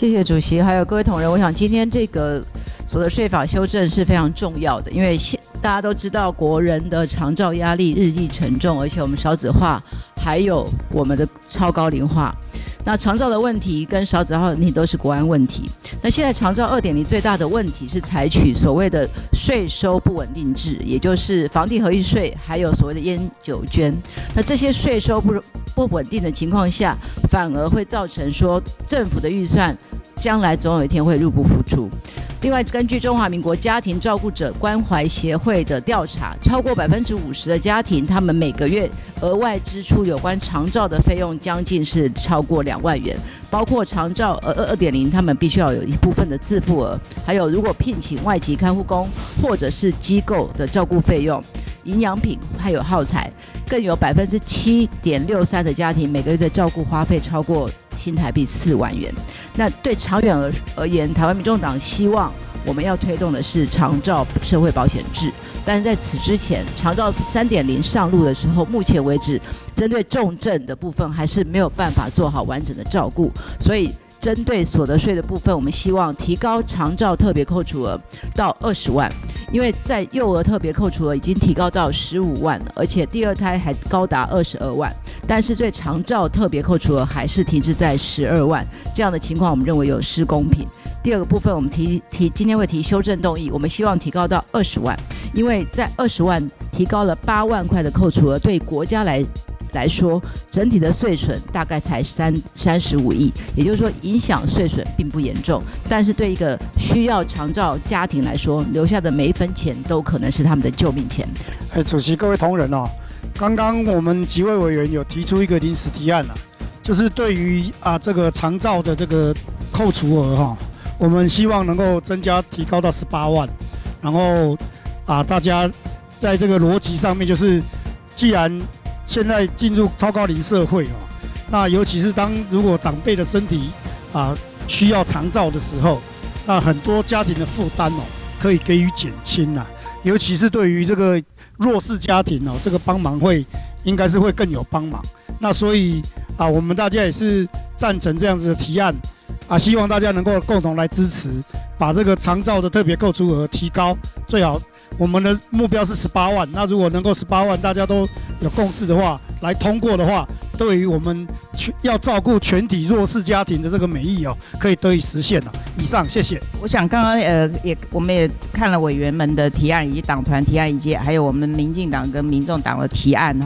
谢谢主席，还有各位同仁。我想今天这个所得税法修正是非常重要的，因为大家都知道国人的长照压力日益沉重，而且我们少子化，还有我们的超高龄化。那长照的问题跟少子化问题都是国安问题。那现在长照2.0最大的问题是采取所谓的税收不稳定制，也就是房地合一税，还有所谓的烟酒捐。那这些税收不稳定的情况下，反而会造成说政府的预算将来总有一天会入不敷出。另外，根据中华民国家庭照顾者关怀协会的调查，超过50%的家庭，他们每个月额外支出有关长照的费用，将近是超过2万元，包括长照2.0，他们必须要有一部分的自付额，还有如果聘请外籍看护工或者是机构的照顾费用、营养品还有耗材，更有7.63%的家庭每个月的照顾花费超过新台币4万元。那对长远而言，台湾民众党希望我们要推动的是长照社会保险制，但是在此之前，长照3.0上路的时候，目前为止针对重症的部分还是没有办法做好完整的照顾，所以针对所得税的部分，我们希望提高长照特别扣除额到20万，因为在幼儿特别扣除额已经提高到15万了，而且第二胎还高达22万，但是对长照特别扣除额还是停滞在12万，这样的情况我们认为有失公平。第二个部分，我们今天会提修正动议，我们希望提高到20万，因为在20万提高了8万块的扣除额，对国家来说，整体的税损大概才35亿，也就是说影响税损并不严重，但是对一个需要长照家庭来说，留下的每一分钱都可能是他们的救命钱。主席、各位同仁哦，刚刚我们几位委员有提出一个临时提案啦，就是对于这个长照的这个扣除额我们希望能够提高到18万，然后大家在这个逻辑上面，就是既然现在进入超高龄社会那尤其是如果长辈的身体需要长照的时候，那很多家庭的负担可以给予减轻尤其是对于这个弱势家庭这个帮忙应该是会更有帮忙。那所以我们大家也是赞成这样子的提案希望大家能够共同来支持，把这个长照的特别扣除额提高，最好我们的目标是18万，那如果能够18万，大家都有共识的话，来通过的话，对于我们要照顾全体弱势家庭的这个美意可以得以实现了。以上，谢谢。我想刚刚我们也看了委员们的提案，以及党团提案，以及还有我们民进党跟民众党的提案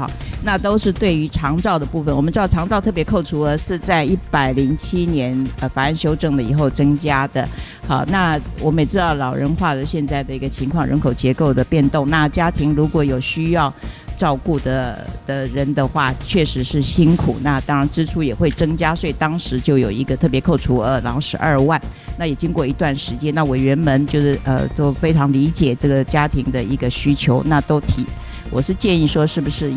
那都是对于长照的部分。我们知道长照特别扣除额是在107年法案修正了以后增加的。好，那我们也知道老人化的现在的一个情况，人口结构的变动，那家庭如果有需要照顾的人的话，确实是辛苦，那当然支出也会增加，所以当时就有一个特别扣除额，然后12万。那也经过一段时间，那委员们就是都非常理解这个家庭的一个需求，那都我是建议说，是不是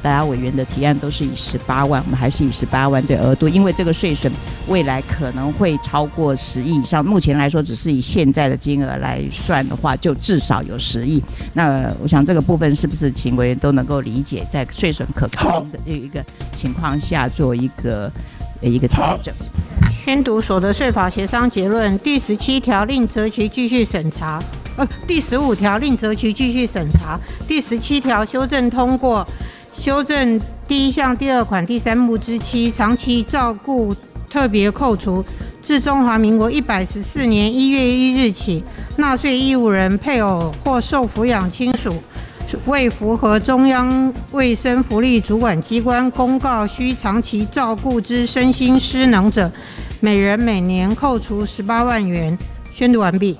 大家委员的提案都是以18万，我们还是以18万对额度，因为这个税损未来可能会超过10亿以上，目前来说只是以现在的金额来算的话，就至少有10亿。那我想这个部分是不是请委员都能够理解，在税损可控的一个情况下做一个调整。宣读所得税法协商结论。第17条令择期继续审查。第15条令择期继续审查。第17条修正通过。修正第1项第2款第3目之7，长期照顾特别扣除，自中华民国114年1月1日起，纳税义务人配偶或受抚养亲属未符合中央卫生福利主管机关公告需长期照顾之身心失能者，每人每年扣除18万元。宣读完毕。